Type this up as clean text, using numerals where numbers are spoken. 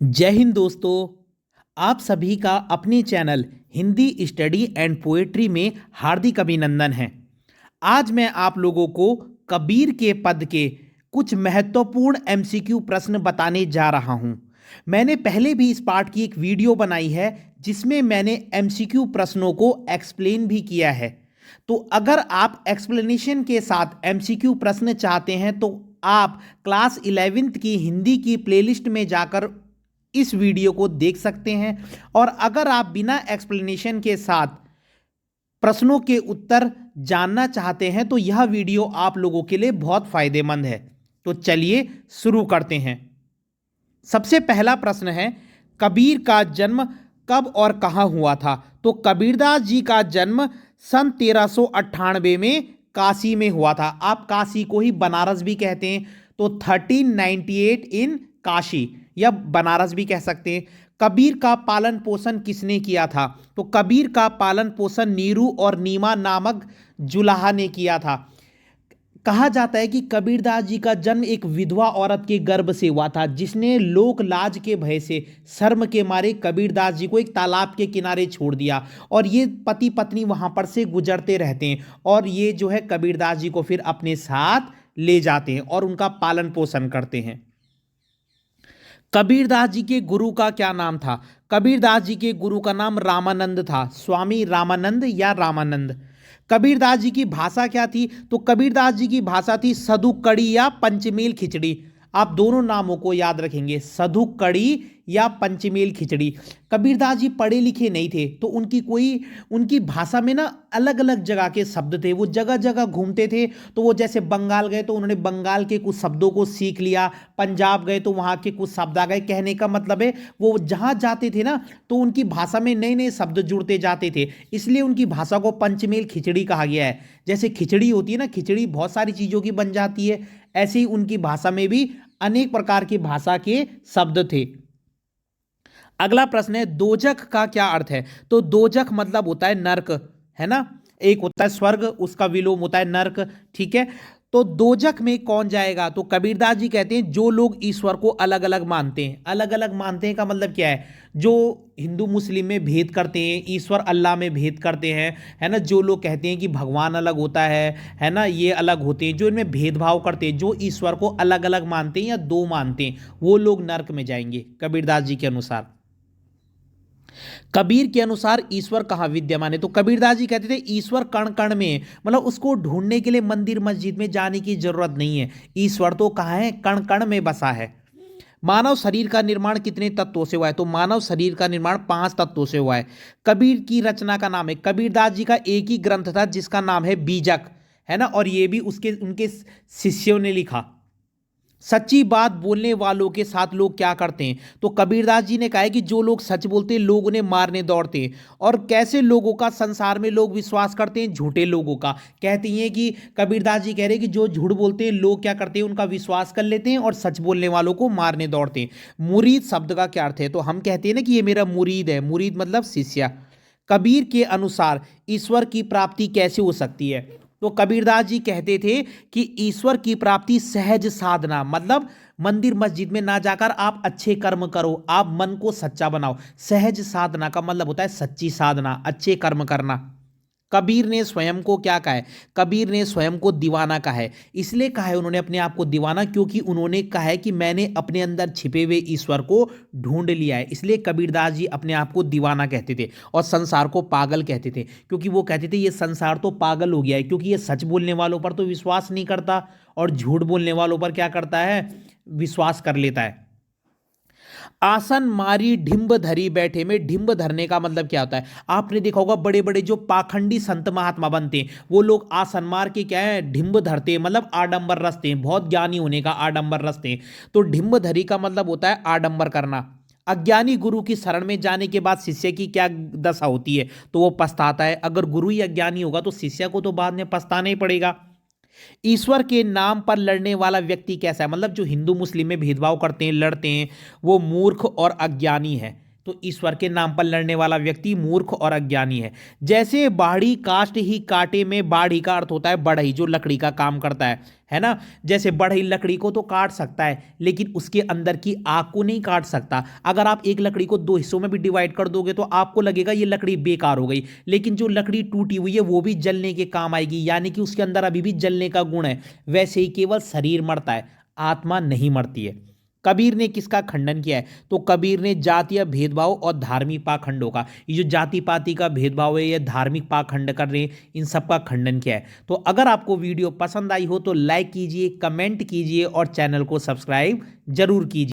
जय हिंद दोस्तों। आप सभी का अपने channel Hindi study and poetry में हार्दिक अभिनंदन है। आज मैं आप लोगों को कबीर के पद के कुछ महत्वपूर्ण एमसीक्यू प्रश्न बताने जा रहा हूं। मैंने पहले भी इस पाठ की एक वीडियो बनाई है जिसमें मैंने एमसीक्यू प्रश्नों को एक्सप्लेन भी किया है। तो अगर आप एक्सप्लेनेशन के साथ एमसीक्यू प्रश्न चाहते हैं तो आप क्लास 11th की हिंदी की प्लेलिस्ट में जाकर इस वीडियो को देख सकते हैं। और अगर आप बिना एक्सप्लेनेशन के साथ प्रश्नों के उत्तर जानना चाहते हैं तो यह वीडियो आप लोगों के लिए बहुत फायदेमंद है। तो चलिए शुरू करते हैं। सबसे पहला प्रश्न है, कबीर का जन्म कब और कहां हुआ था? तो कबीरदास जी का जन्म सन 1398 में काशी में हुआ था। आप काशी को ही बनारस भी कहते हैं, तो 1398 इन काशी या बनारस भी कह सकते हैं। कबीर का पालन पोषण किसने किया था? तो कबीर का पालन पोषण नीरू और नीमा नामक जुलाहा ने किया था। कहा जाता है कि कबीरदास जी का जन्म एक विधवा औरत के गर्भ से हुआ था, जिसने लोक लाज के भय से शर्म के मारे कबीरदास जी को एक तालाब के किनारे छोड़ दिया। और ये पति पत्नी वहां पर से गुजरते रहते हैं और ये जो है कबीरदास जी को फिर अपने साथ ले जाते हैं और उनका पालन पोषण करते हैं। कबीरदास जी के गुरु का क्या नाम था? कबीरदास जी के गुरु का नाम रामानंद था, स्वामी रामानंद या रामानंद। कबीरदास जी की भाषा क्या थी? तो कबीरदास जी की भाषा थी सधु कड़ी या पंचमेल खिचड़ी। आप दोनों नामों को याद रखेंगे, सधु कड़ी या पंचमेल खिचड़ी। कबीरदास जी पढ़े लिखे नहीं थे, तो उनकी भाषा में ना अलग अलग जगह के शब्द थे। वो जगह जगह घूमते थे, तो वो जैसे बंगाल गए तो उन्होंने बंगाल के कुछ शब्दों को सीख लिया, पंजाब गए तो वहाँ के कुछ शब्द आ गए। कहने का मतलब है वो जहाँ जाते थे ना तो उनकी भाषा में नए नए शब्द जुड़ते जाते थे, इसलिए उनकी भाषा को पंचमेल खिचड़ी कहा गया है। जैसे खिचड़ी होती है ना, खिचड़ी बहुत सारी चीज़ों की बन जाती है, ऐसे ही उनकी भाषा में भी अनेक प्रकार की भाषा के शब्द थे। अगला प्रश्न है, दोजख का क्या अर्थ है? तो दोजख मतलब होता है नरक, है ना। एक होता है स्वर्ग, उसका विलोम होता है नरक, ठीक है। तो दोजख में कौन जाएगा? तो कबीरदास जी कहते हैं जो लोग ईश्वर को अलग अलग मानते हैं। अलग अलग मानते हैं का मतलब क्या है? जो हिंदू मुस्लिम में भेद करते हैं, ईश्वर अल्लाह में भेद करते हैं, है ना। जो लोग कहते हैं कि भगवान अलग होता है ना, ये अलग होते हैं, जो इनमें भेदभाव करते हैं, जो ईश्वर को अलग अलग मानते हैं या दो मानते हैं, वो लोग नरक में जाएंगे कबीरदास जी के अनुसार। कबीर के अनुसार ईश्वर कहाँ विद्यमान है? तो कबीरदास जी कहते थे ईश्वर कण कण में है, मतलब उसको ढूंढने के लिए मंदिर मस्जिद में जाने की जरूरत नहीं है। ईश्वर तो कहाँ है? कण कण में बसा है। मानव शरीर का निर्माण कितने तत्वों से हुआ है? तो मानव शरीर का निर्माण 5 तत्वों से हुआ है। कबीर की रचना का नाम है, कबीरदास जी का एक ही ग्रंथ था जिसका नाम है बीजक, है ना, और ये भी उनके शिष्यों ने लिखा। सच्ची बात बोलने वालों के साथ लोग क्या करते हैं? तो कबीरदास जी ने कहा है कि जो लोग सच बोलते हैं लोग उन्हें मारने दौड़ते हैं। और कैसे लोगों का संसार में लोग विश्वास करते हैं? झूठे लोगों का। कहते हैं कि कबीरदास जी कह रहे हैं कि जो झूठ बोलते हैं लोग क्या करते हैं? उनका विश्वास कर लेते हैं और सच बोलने वालों को मारने दौड़ते हैं। मुरीद शब्द का क्या अर्थ है? तो हम कहते हैं ना कि ये मेरा मुरीद है, मुरीद मतलब शिष्य। कबीर के अनुसार ईश्वर की प्राप्ति कैसे हो सकती है? तो कबीरदास जी कहते थे कि ईश्वर की प्राप्ति सहज साधना, मतलब मंदिर मस्जिद में ना जाकर आप अच्छे कर्म करो, आप मन को सच्चा बनाओ। सहज साधना का मतलब होता है सच्ची साधना, अच्छे कर्म करना। कबीर ने स्वयं को क्या कहा है? कबीर ने स्वयं को दीवाना कहा है। इसलिए कहा है उन्होंने अपने आप को दीवाना, क्योंकि उन्होंने कहा है कि मैंने अपने अंदर छिपे हुए ईश्वर को ढूंढ लिया है। इसलिए कबीरदास जी अपने आप को दीवाना कहते थे और संसार को पागल कहते थे, क्योंकि वो कहते थे ये संसार तो पागल हो गया है, क्योंकि ये सच बोलने वालों पर तो विश्वास नहीं करता और झूठ बोलने वालों पर क्या करता है? विश्वास कर लेता है। आसन मारी ढिंब धरी बैठे में ढिंब धरने का मतलब क्या होता है? आपने देखा होगा बड़े बड़े जो पाखंडी संत महात्मा बनते हैं वो लोग आसन मार के क्या है? ढिंब धरते हैं, मतलब आडंबर रचते हैं, बहुत ज्ञानी होने का आडंबर रचते हैं। तो ढिंब धरी का मतलब होता है आडंबर करना। अज्ञानी गुरु की शरण में जाने के बाद शिष्य की क्या दशा होती है? तो वो पछताता है। अगर गुरु ही अज्ञानी होगा तो शिष्य को तो बाद में पछताना ही पड़ेगा। ईश्वर के नाम पर लड़ने वाला व्यक्ति कैसा है? मतलब जो हिंदू मुस्लिम में भेदभाव करते हैं, लड़ते हैं, वो मूर्ख और अज्ञानी है। तो तो ईश्वर के नाम पर लड़ने वाला व्यक्ति मूर्ख और अज्ञानी है। जैसे बाड़ी काष्ट ही काटे में, बाड़ी का अर्थ होता है बढ़ई, जो लकड़ी का काम करता है ना। जैसे बढ़ई लकड़ी को तो काट सकता है लेकिन उसके अंदर की आग को नहीं काट सकता। अगर आप एक लकड़ी को दो हिस्सों में भी डिवाइड कर दोगे तो आपको लगेगा ये लकड़ी बेकार हो गई, लेकिन जो लकड़ी टूटी हुई है वो भी जलने के काम आएगी, यानी कि उसके अंदर अभी भी जलने का गुण है। वैसे ही केवल शरीर मरता है, आत्मा नहीं मरती है। कबीर ने किसका खंडन किया है? तो कबीर ने जातीय भेदभाव और धार्मिक पाखंडों का, ये जो जाति पाति का भेदभाव है, ये धार्मिक पाखंड कर रहे हैं, इन सब का खंडन किया है। तो अगर आपको वीडियो पसंद आई हो तो लाइक कीजिए, कमेंट कीजिए और चैनल को सब्सक्राइब जरूर कीजिए।